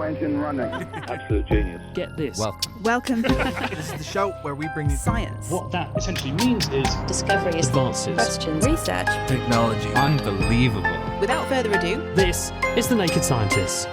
turbo engine running. Absolute genius. Get this. Welcome. This is the show where we bring you Science. What that essentially means is discoveries, Advances. Questions. Research. technology. Unbelievable. Without further ado, This is The Naked Scientists.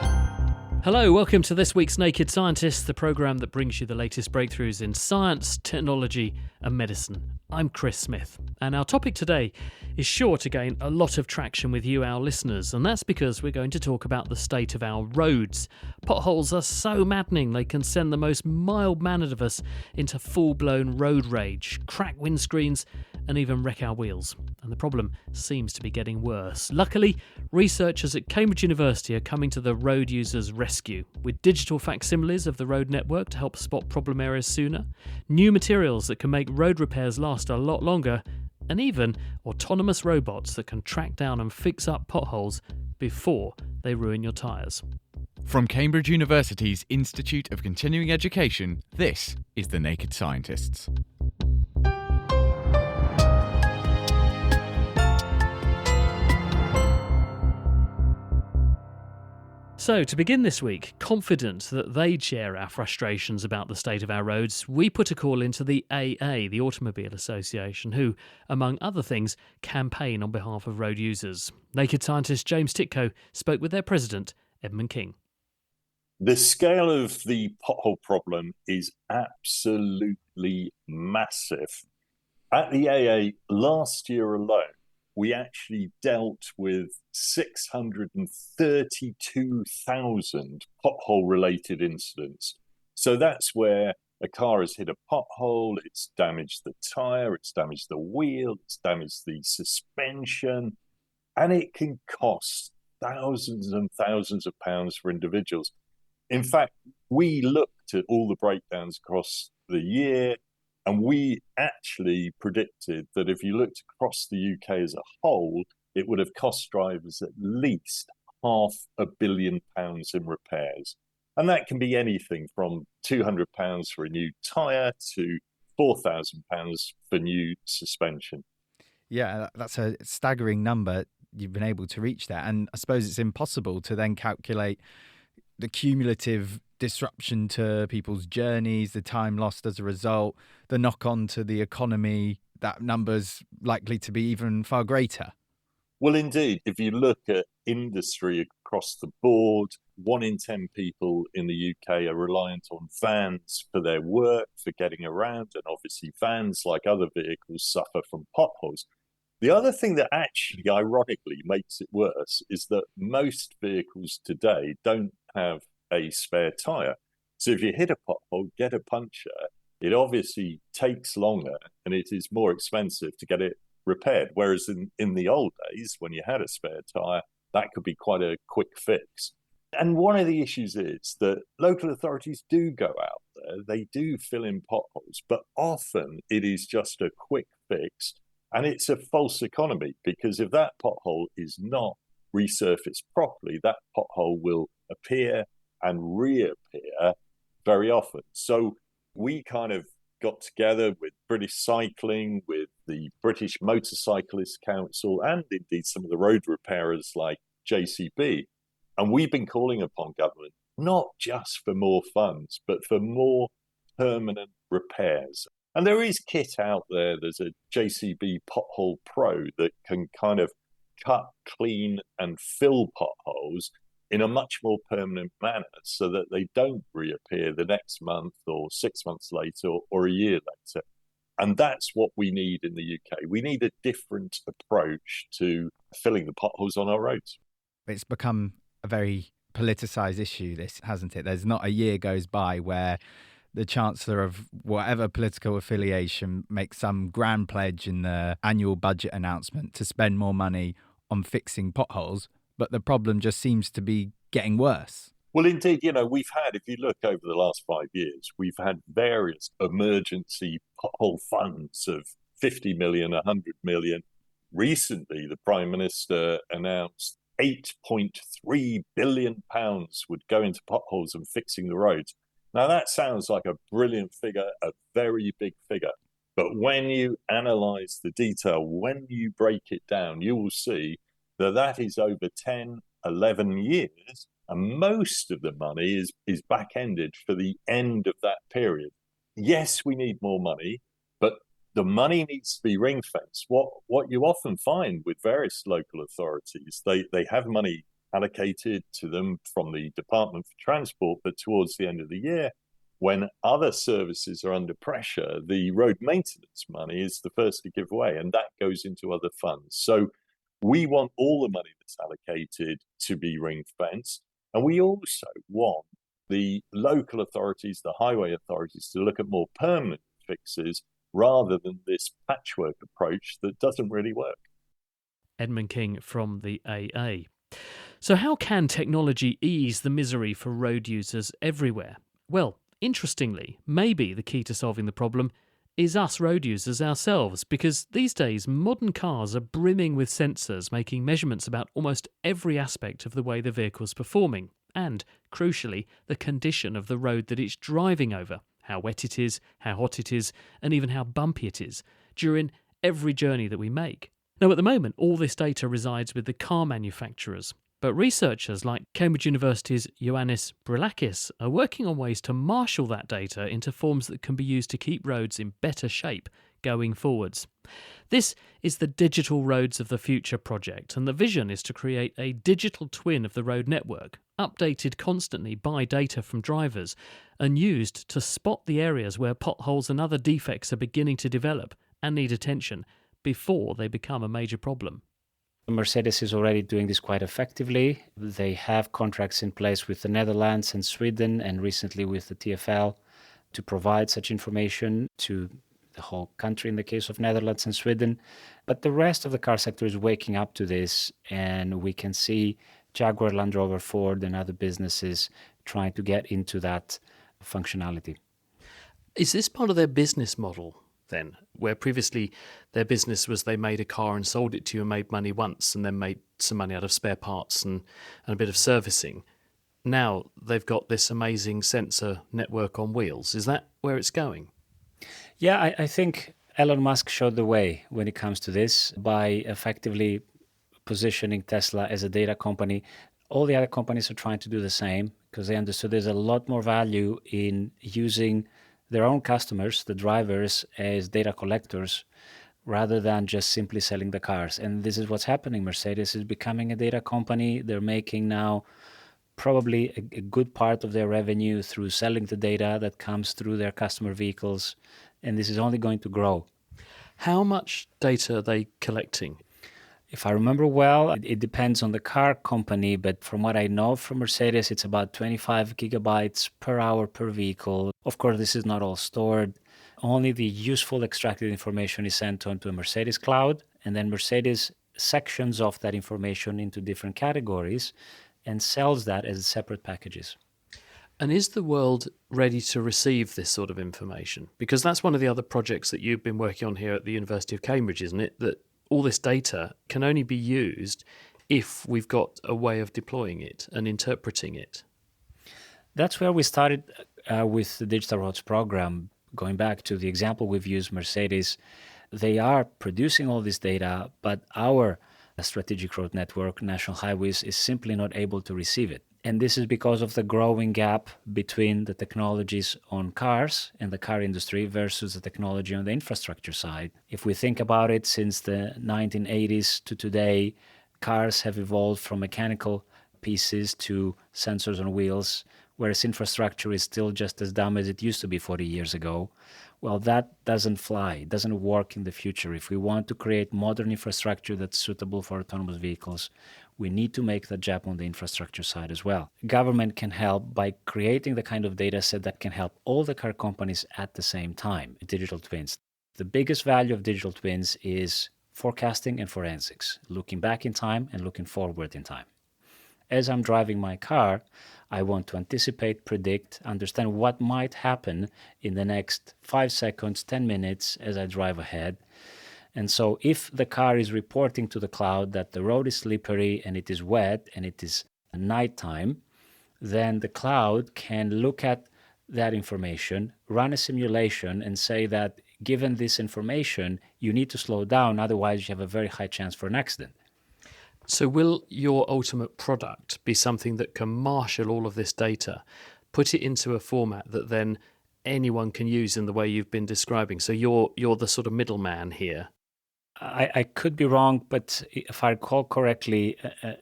Hello, welcome to this week's Naked Scientists, the programme that brings you the latest breakthroughs in science, technology and medicine. I'm Chris Smith, and our topic today is sure to gain a lot of traction with you, our listeners, and that's because we're going to talk about the state of our roads. Potholes are so maddening they can send the most mild-mannered of us into full-blown road rage, crack windscreens and even wreck our wheels. And the problem seems to be getting worse. Luckily, researchers at Cambridge University are coming to the road users' rescue with digital facsimiles of the road network to help spot problem areas sooner, new materials that can make road repairs last a lot longer, and even autonomous robots that can track down and fix up potholes before they ruin your tyres. From Cambridge University's Institute of Continuing Education, this is The Naked Scientists. So, to begin this week, confident that they'd share our frustrations about the state of our roads, we put a call into the AA, the Automobile Association, who, among other things, campaign on behalf of road users. Naked scientist James Titko spoke with their president, Edmund King. The scale of the pothole problem is absolutely massive. At the AA last year alone, we actually dealt with 632,000 pothole-related incidents. So that's where a car has hit a pothole, it's damaged the tyre, it's damaged the wheel, it's damaged the suspension, and it can cost thousands and thousands of pounds for individuals. In fact, we looked at all the breakdowns across the year, and we actually predicted that if you looked across the UK as a whole, it would have cost drivers at least £500 million in repairs. And that can be anything from £200 for a new tyre to £4,000 for new suspension. Yeah, that's a staggering number. You've been able to reach that. And I suppose it's impossible to then calculate the cumulative disruption to people's journeys, the time lost as a result, the knock-on to the economy. That number's likely to be even far greater. Well, indeed, if you look at industry across the board, 1 in 10 people in the UK are reliant on vans for their work, for getting around, and obviously vans, like other vehicles, suffer from potholes. The other thing that actually, ironically, makes it worse is that most vehicles today don't have a spare tyre. So if you hit a pothole, get a puncture, it obviously takes longer and it is more expensive to get it repaired. Whereas in the old days, when you had a spare tyre, that could be quite a quick fix. And one of the issues is that local authorities do go out there, they do fill in potholes, but often it is just a quick fix. And it's a false economy, because if that pothole is not resurfaced properly, that pothole will appear and reappear very often. So we kind of got together with British Cycling, with the British Motorcyclist Council, and indeed some of the road repairers like JCB. And we've been calling upon government, not just for more funds, but for more permanent repairs. And there is kit out there. There's a JCB Pothole Pro that can kind of cut, clean and fill potholes in a much more permanent manner so that they don't reappear the next month or 6 months later or a year later. And that's what we need in the UK. We need a different approach to filling the potholes on our roads. It's become a very politicised issue, this, hasn't it? There's not a year goes by where the Chancellor of whatever political affiliation makes some grand pledge in the annual budget announcement to spend more money on fixing potholes, but the problem just seems to be getting worse. Well, indeed, we've had, if you look over the last 5 years, we've had various emergency pothole funds of 50 million, 100 million. Recently, the Prime Minister announced £8.3 billion would go into potholes and fixing the roads. Now, that sounds like a brilliant figure, a very big figure. But when you analyse the detail, when you break it down, you will see that is over 10, 11 years And most of the money is back-ended for the end of that period. Yes, we need more money, but the money needs to be ring-fenced. What you often find with various local authorities, they have money allocated to them from the Department for Transport, but towards the end of the year, when other services are under pressure, the road maintenance money is the first to give way, and that goes into other funds. So we want all the money that's allocated to be ring-fenced, and we also want the local authorities, the highway authorities, to look at more permanent fixes rather than this patchwork approach that doesn't really work. Edmund King from the AA. So how can technology ease the misery for road users everywhere? Well, interestingly, maybe the key to solving the problem is us road users ourselves, because these days modern cars are brimming with sensors making measurements about almost every aspect of the way the vehicle's performing, and, crucially, the condition of the road that it's driving over, how wet it is, how hot it is, and even how bumpy it is, during every journey that we make. Now, at the moment, all this data resides with the car manufacturers, but researchers like Cambridge University's Ioannis Brilakis are working on ways to marshal that data into forms that can be used to keep roads in better shape going forwards. This is the Digital Roads of the Future project, and the vision is to create a digital twin of the road network, updated constantly by data from drivers, and used to spot the areas where potholes and other defects are beginning to develop and need attention before they become a major problem. Mercedes is already doing this quite effectively. They have contracts in place with the Netherlands and Sweden, and recently with the TfL, to provide such information to the whole country in the case of Netherlands and Sweden. But the rest of the car sector is waking up to this, and we can see Jaguar, Land Rover, Ford and other businesses trying to get into that functionality. Is this part of their business model then, where previously their business was they made a car and sold it to you and made money once and then made some money out of spare parts and a bit of servicing? Now they've got this amazing sensor network on wheels. Is that where it's going? Yeah, I think Elon Musk showed the way when it comes to this by effectively positioning Tesla as a data company. All the other companies are trying to do the same because they understood there's a lot more value in using their own customers, the drivers, as data collectors rather than just simply selling the cars. And this is what's happening. Mercedes is becoming a data company. They're making now probably a good part of their revenue through selling the data that comes through their customer vehicles. And this is only going to grow. How much data are they collecting? If I remember well, it depends on the car company, but from what I know from Mercedes, it's about 25 gigabytes per hour per vehicle. Of course, this is not all stored. Only the useful extracted information is sent onto a Mercedes cloud, and then Mercedes sections off that information into different categories and sells that as separate packages. And is the world ready to receive this sort of information? Because that's one of the other projects that you've been working on here at the University of Cambridge, isn't it? That all this data can only be used if we've got a way of deploying it and interpreting it. That's where we started with the Digital Roads program. Going back to the example we've used, Mercedes, they are producing all this data, but our strategic road network, National Highways, is simply not able to receive it. And this is because of the growing gap between the technologies on cars and the car industry versus the technology on the infrastructure side. If we think about it, since the 1980s to today, cars have evolved from mechanical pieces to sensors on wheels, whereas infrastructure is still just as dumb as it used to be 40 years ago. Well, that doesn't fly. It doesn't work in the future. If we want to create modern infrastructure that's suitable for autonomous vehicles, we need to make the jump on the infrastructure side as well. Government can help by creating the kind of data set that can help all the car companies at the same time, digital twins. The biggest value of digital twins is forecasting and forensics, looking back in time and looking forward in time. As I'm driving my car, I want to anticipate, predict, understand what might happen in the next 5 seconds, 10 minutes as I drive ahead. And so if the car is reporting to the cloud that the road is slippery and it is wet and it is nighttime, then the cloud can look at that information, run a simulation and say that given this information, you need to slow down, otherwise you have a very high chance for an accident. So will your ultimate product be something that can marshal all of this data, put it into a format that then anyone can use in the way you've been describing? So you're the sort of middleman here. I could be wrong, but if I recall correctly,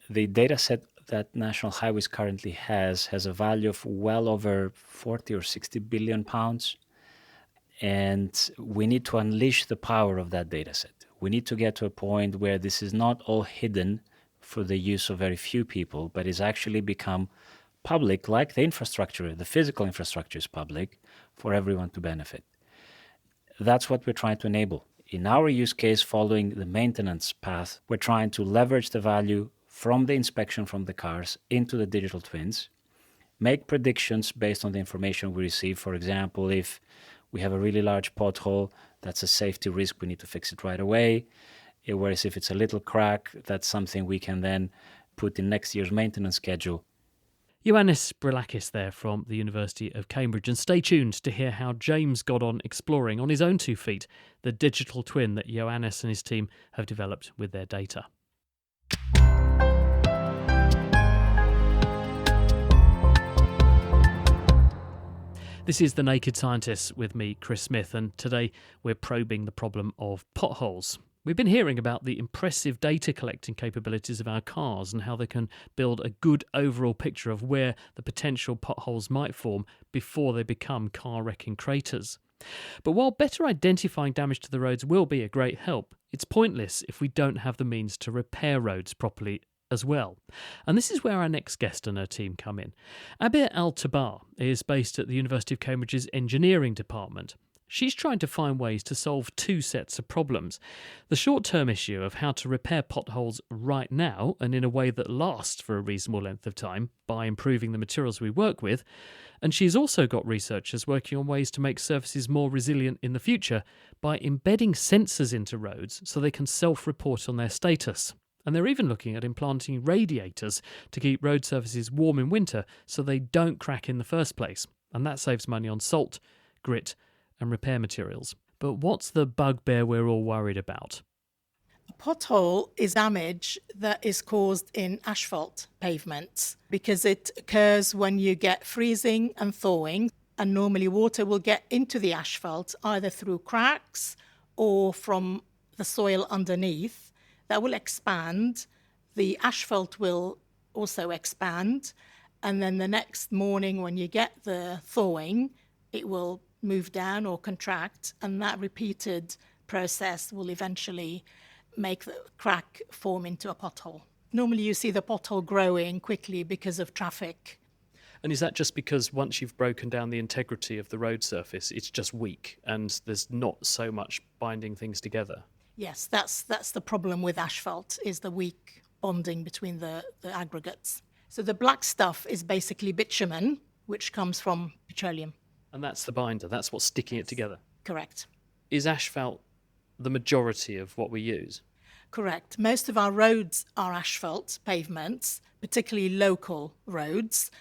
the data set that National Highways currently has a value of well over 40 or 60 billion pounds. And we need to unleash the power of that data set. We need to get to a point where this is not all hidden for the use of very few people, but is actually become public, like the infrastructure, the physical infrastructure is public for everyone to benefit. That's what we're trying to enable. In our use case, following the maintenance path, we're trying to leverage the value from the inspection from the cars into the digital twins, make predictions based on the information we receive. For example, if we have a really large pothole, that's a safety risk, we need to fix it right away. Whereas if it's a little crack, that's something we can then put in next year's maintenance schedule. Ioannis Brilakis there from the University of Cambridge. And stay tuned to hear how James got on exploring on his own 2 feet the digital twin that Ioannis and his team have developed with their data. This is The Naked Scientists with me, Chris Smith, and today we're probing the problem of potholes. We've been hearing about the impressive data collecting capabilities of our cars and how they can build a good overall picture of where the potential potholes might form before they become car-wrecking craters. But while better identifying damage to the roads will be a great help, it's pointless if we don't have the means to repair roads properly as well. And this is where our next guest and her team come in. Abir Al-Tabar is based at the University of Cambridge's engineering department. She's trying to find ways to solve 2 sets of problems. The short-term issue of how to repair potholes right now and in a way that lasts for a reasonable length of time by improving the materials we work with. And she's also got researchers working on ways to make surfaces more resilient in the future by embedding sensors into roads so they can self-report on their status. And they're even looking at implanting radiators to keep road surfaces warm in winter so they don't crack in the first place. And that saves money on salt, grit, and repair materials. But what's the bugbear we're all worried about? A pothole is damage that is caused in asphalt pavements because it occurs when you get freezing and thawing, and normally water will get into the asphalt either through cracks or from the soil underneath. That will expand. The asphalt will also expand, and then the next morning when you get the thawing, it will move down or contract, and that repeated process will eventually make the crack form into a pothole. Normally you see the pothole growing quickly because of traffic. And is that just because once you've broken down the integrity of the road surface, it's just weak and there's not so much binding things together? Yes, that's the problem with asphalt, is the weak bonding between the aggregates. So the black stuff is basically bitumen, which comes from petroleum. And that's the binder, that's what's sticking it together. Correct. Is asphalt the majority of what we use? Correct. Most of our roads are asphalt pavements, particularly local roads.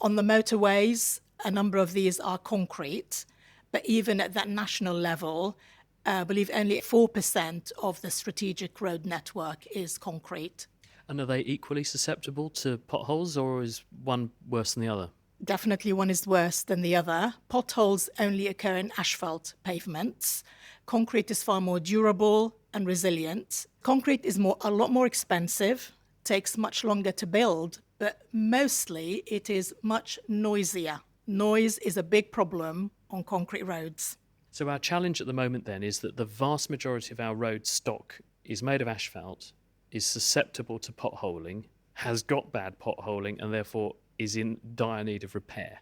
On the motorways, a number of these are concrete, but even at that national level, I believe only 4% of the strategic road network is concrete. And are they equally susceptible to potholes, or is one worse than the other? Definitely one is worse than the other. Potholes only occur in asphalt pavements. Concrete is far more durable and resilient. Concrete is a lot more expensive, takes much longer to build, but mostly it is much noisier. Noise is a big problem on concrete roads. So our challenge at the moment then is that the vast majority of our road stock is made of asphalt, is susceptible to potholing, has got bad potholing, and therefore is in dire need of repair.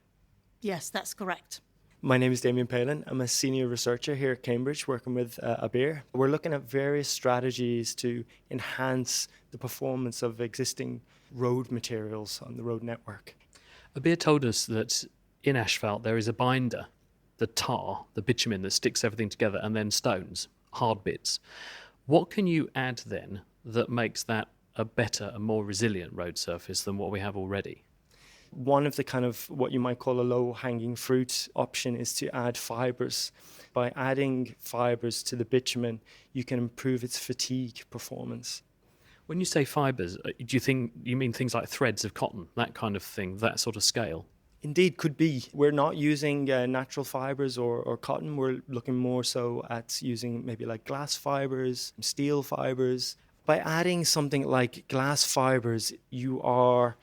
Yes, that's correct. My name is Damien Palin. I'm a senior researcher here at Cambridge working with Abir. We're looking at various strategies to enhance the performance of existing road materials on the road network. Abir told us that in asphalt there is a binder, the tar, the bitumen that sticks everything together, and then stones, hard bits. What can you add then that makes that a better and more resilient road surface than what we have already? One of the kind of what you might call a low-hanging fruit option is to add fibres. By adding fibres to the bitumen, you can improve its fatigue performance. When you say fibres, do you mean things like threads of cotton, that kind of thing, that sort of scale? Indeed, could be. We're not using natural fibres or cotton. We're looking more so at using maybe like glass fibres, steel fibres. By adding something like glass fibres, you are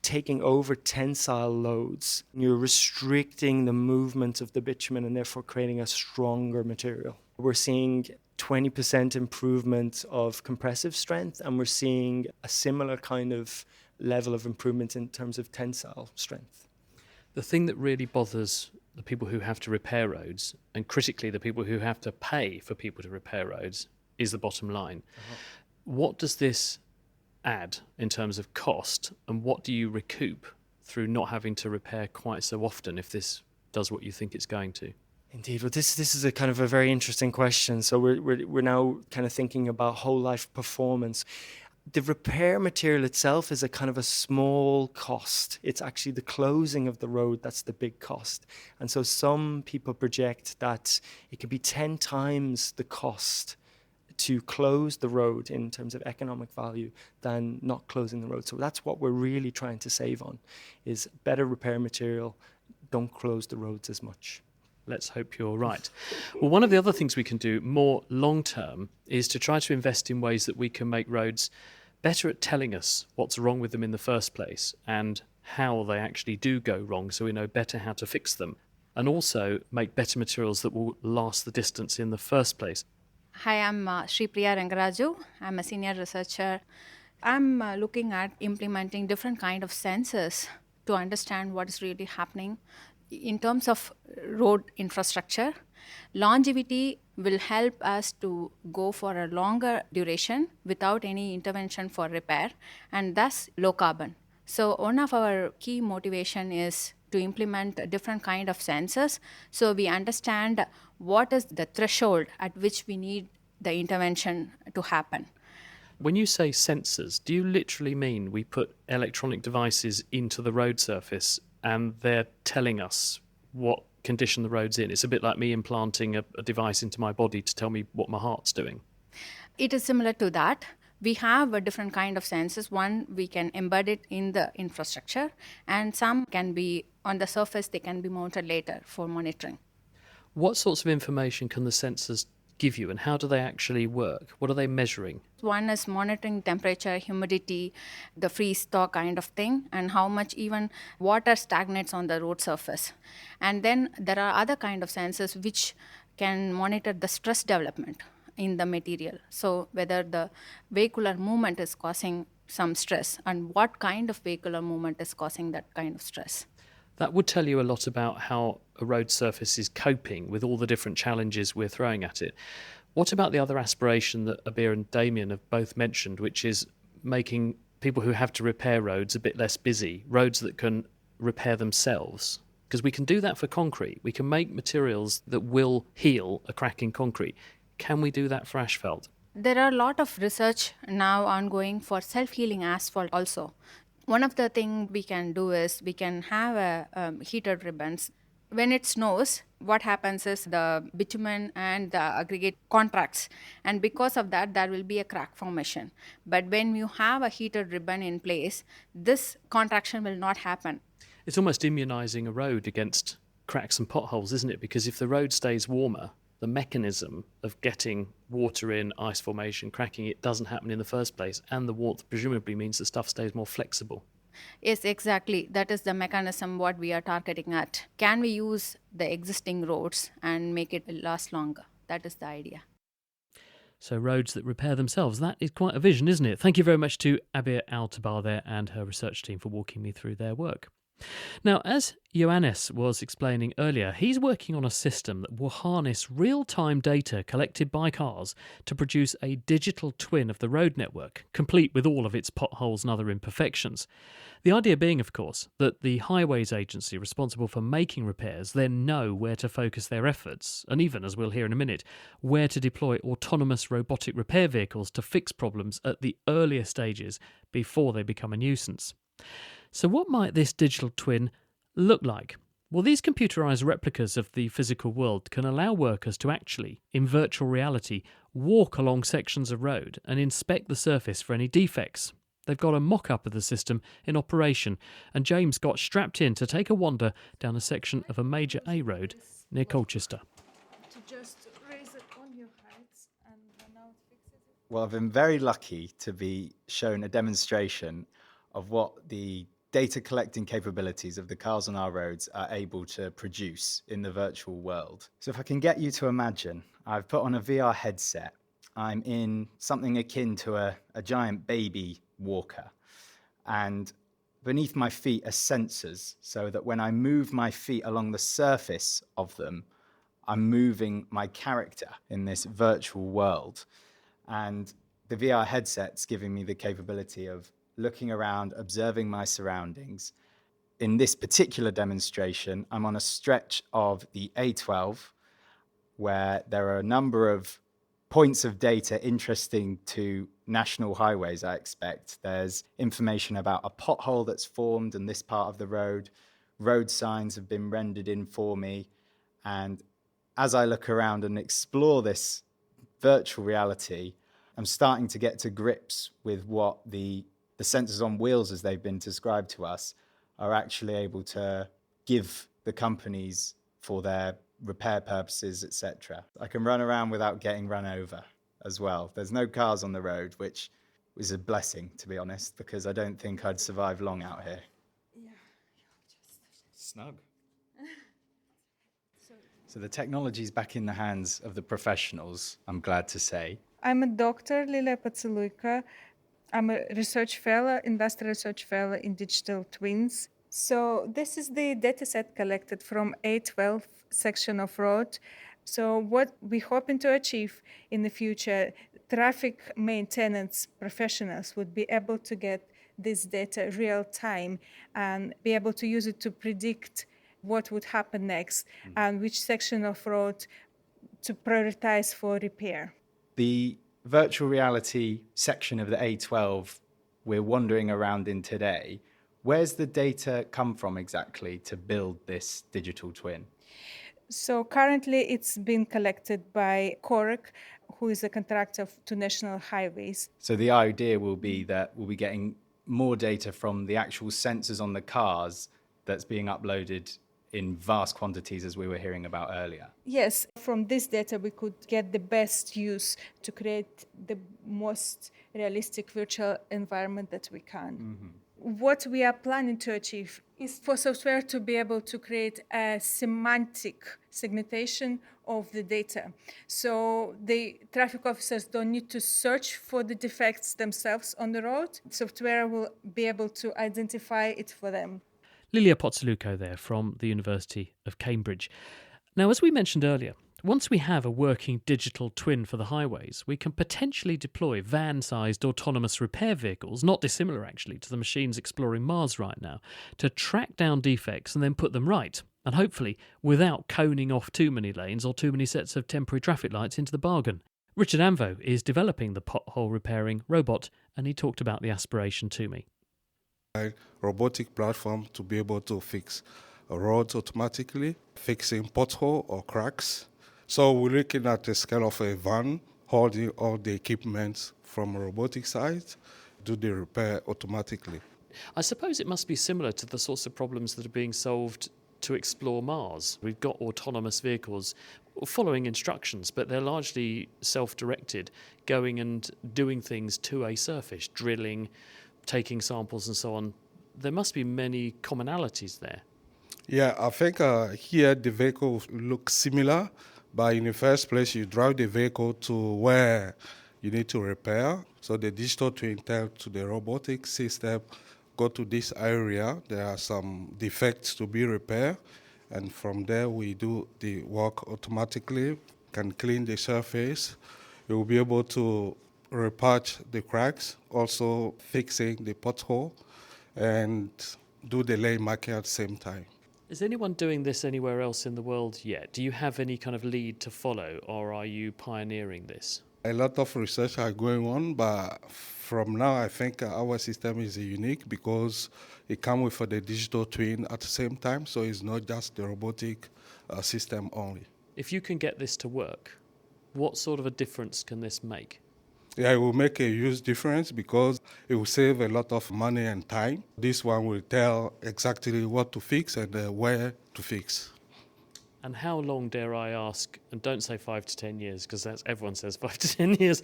taking over tensile loads. You're restricting the movement of the bitumen and therefore creating a stronger material. We're seeing 20% improvement of compressive strength, and we're seeing a similar kind of level of improvement in terms of tensile strength. The thing that really bothers the people who have to repair roads, and critically the people who have to pay for people to repair roads, is the bottom line. What does this add in terms of cost, and what do you recoup through not having to repair quite so often if this does what you think it's going to? Indeed. Well, this is a kind of a very interesting question. So we're now kind of thinking about whole life performance. The repair material itself is a kind of a small cost. It's actually the closing of the road that's the big cost. And so some people project that it could be 10 times the cost to close the road in terms of economic value than not closing the road. So that's what we're really trying to save on, is better repair material, don't close the roads as much. Let's hope you're right. Well, one of the other things we can do more long term is to try to invest in ways that we can make roads better at telling us what's wrong with them in the first place and how they actually do go wrong, so we know better how to fix them, and also make better materials that will last the distance in the first place. Hi, I'm Sripriya Rangaraju. I'm a senior researcher. I'm looking at implementing different kind of sensors to understand what is really happening in terms of road infrastructure. Longevity will help us to go for a longer duration without any intervention for repair, and thus low carbon. So one of our key motivation is to implement different kind of sensors so we understand what is the threshold at which we need the intervention to happen. When you say sensors, do you literally mean we put electronic devices into the road surface and they're telling us what condition the road's in? It's a bit like me implanting a device into my body to tell me what my heart's doing. It is similar to that. We have a different kind of sensors. One, we can embed it in the infrastructure, and some can be on the surface, they can be mounted later for monitoring. What sorts of information can the sensors give you, and how do they actually work? What are they measuring? One is monitoring temperature, humidity, the freeze thaw kind of thing, and how much even water stagnates on the road surface. And then there are other kind of sensors which can monitor the stress development in the material. So whether the vehicular movement is causing some stress and what kind of vehicular movement is causing that kind of stress. That would tell you a lot about how a road surface is coping with all the different challenges we're throwing at it. What about the other aspiration that Abir and Damien have both mentioned, which is making people who have to repair roads a bit less busy, roads that can repair themselves? Because we can do that for concrete. We can make materials that will heal a crack in concrete. Can we do that for asphalt? There are a lot of research now ongoing for self-healing asphalt also. One of the things we can do is we can have heated ribbons. When it snows, what happens is the bitumen and the aggregate contracts, and because of that, there will be a crack formation. But when you have a heated ribbon in place, this contraction will not happen. It's almost immunising a road against cracks and potholes, isn't it? Because if the road stays warmer, the mechanism of getting water in, ice formation, cracking, it doesn't happen in the first place. And the warmth presumably means the stuff stays more flexible. Yes, exactly. That is the mechanism what we are targeting at. Can we use the existing roads and make it last longer? That is the idea. So roads that repair themselves. That is quite a vision, isn't it? Thank you very much to Abir Al-Tabar there and her research team for walking me through their work. Now, as Ioannis was explaining earlier, he's working on a system that will harness real-time data collected by cars to produce a digital twin of the road network, complete with all of its potholes and other imperfections. The idea being, of course, that the highways agency responsible for making repairs then know where to focus their efforts, and even, as we'll hear in a minute, where to deploy autonomous robotic repair vehicles to fix problems at the earlier stages before they become a nuisance. So what might this digital twin look like? Well, these computerised replicas of the physical world can allow workers to actually, in virtual reality, walk along sections of road and inspect the surface for any defects. They've got a mock-up of the system in operation, and James got strapped in to take a wander down a section of a major A road near Colchester. Well, I've been very lucky to be shown a demonstration of what the data collecting capabilities of the cars on our roads are able to produce in the virtual world. So if I can get you to imagine, I've put on a VR headset. I'm in something akin to a giant baby walker. And beneath my feet are sensors, so that when I move my feet along the surface of them, I'm moving my character in this virtual world. And the VR headset's giving me the capability of looking around, observing my surroundings. In this particular demonstration, I'm on a stretch of the A12 where there are a number of points of data interesting to national highways, I expect. There's information about a pothole that's formed in this part of the road. Road signs have been rendered in for me. And as I look around and explore this virtual reality, I'm starting to get to grips with what the sensors on wheels, as they've been described to us, are actually able to give the companies for their repair purposes, etc. I can run around without getting run over as well. There's no cars on the road, which is a blessing, to be honest, because I don't think I'd survive long out here. Yeah, snug. So the technology's back in the hands of the professionals, I'm glad to say. I'm a doctor, Lilia Potsuluika. I'm a research fellow, industrial research fellow in digital twins. So this is the dataset collected from A12 section of road. So what we're hoping to achieve in the future, traffic maintenance professionals would be able to get this data real time and be able to use it to predict what would happen next and which section of road to prioritize for repair. The virtual reality section of the A12 we're wandering around in today, where's the data come from exactly to build this digital twin? So currently it's been collected by Cork, who is a contractor to National Highways. So the idea will be that we'll be getting more data from the actual sensors on the cars that's being uploaded in vast quantities, as we were hearing about earlier. Yes, from this data we could get the best use to create the most realistic virtual environment that we can. Mm-hmm. What we are planning to achieve is for software to be able to create a semantic segmentation of the data. So the traffic officers don't need to search for the defects themselves on the road. Software will be able to identify it for them. Lilia Potsuluika there from the University of Cambridge. Now, as we mentioned earlier, once we have a working digital twin for the highways, we can potentially deploy van-sized autonomous repair vehicles, not dissimilar actually to the machines exploring Mars right now, to track down defects and then put them right, and hopefully without coning off too many lanes or too many sets of temporary traffic lights into the bargain. Richard Anvo is developing the pothole repairing robot, and he talked about the aspiration to me. A robotic platform to be able to fix roads automatically, fixing pothole or cracks. So we're looking at the scale of a van, holding all the equipment from a robotic side, do the repair automatically. I suppose it must be similar to the sorts of problems that are being solved to explore Mars. We've got autonomous vehicles following instructions, but they're largely self-directed, going and doing things to a surface, drilling, taking samples and so on. There must be many commonalities there. Yeah, I think here the vehicle looks similar, but in the first place you drive the vehicle to where you need to repair. So the digital twin tells to the robotic system, go to this area, there are some defects to be repaired, and from there we do the work automatically, can clean the surface. You will be able to repatch the cracks, also fixing the pothole, and do the lane marking at the same time. Is anyone doing this anywhere else in the world yet? Do you have any kind of lead to follow, or are you pioneering this? A lot of research are going on, but from now I think our system is unique because it comes with the digital twin at the same time, so it's not just the robotic system only. If you can get this to work, What sort of a difference can this make? Yeah, it will make a huge difference because it will save a lot of money and time. This one will tell exactly what to fix and where to fix. And how long, dare I ask, and don't say 5 to 10 years, because that's everyone says 5 to 10 years,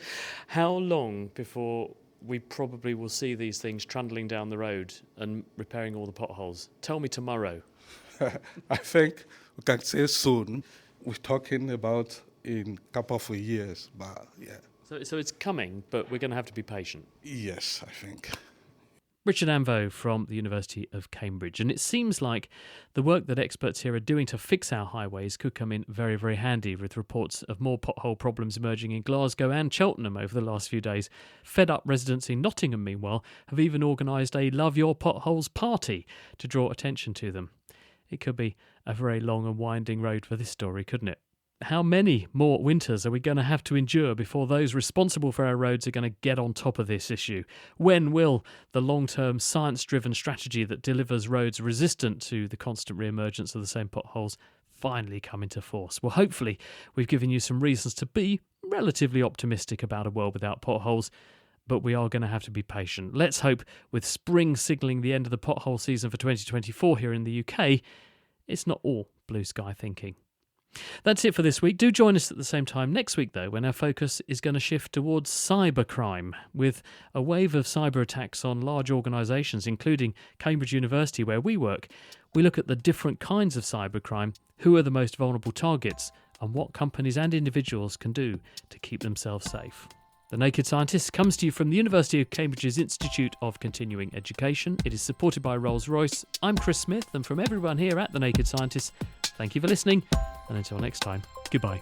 how long before we probably will see these things trundling down the road and repairing all the potholes? Tell me tomorrow. I think we can say soon. We're talking about in a couple of years, but yeah. So it's coming, but we're going to have to be patient. Yes, I think. Richard Anvo from the University of Cambridge. And it seems like the work that experts here are doing to fix our highways could come in very, very handy, with reports of more pothole problems emerging in Glasgow and Cheltenham over the last few days. Fed up residents in Nottingham, meanwhile, have even organised a Love Your Potholes party to draw attention to them. It could be a very long and winding road for this story, couldn't it? How many more winters are we going to have to endure before those responsible for our roads are going to get on top of this issue? When will the long-term science-driven strategy that delivers roads resistant to the constant re-emergence of the same potholes finally come into force? Well, hopefully we've given you some reasons to be relatively optimistic about a world without potholes, but we are going to have to be patient. Let's hope, with spring signalling the end of the pothole season for 2024 here in the UK, it's not all blue sky thinking. That's it for this week. Do join us at the same time next week, though, when our focus is going to shift towards cybercrime, with a wave of cyber attacks on large organisations, including Cambridge University, where we work. We look at the different kinds of cybercrime, who are the most vulnerable targets, and what companies and individuals can do to keep themselves safe. The Naked Scientist comes to you from the University of Cambridge's Institute of Continuing Education. It is supported by Rolls-Royce. I'm Chris Smith, and from everyone here at The Naked Scientist, thank you for listening, and until next time, goodbye.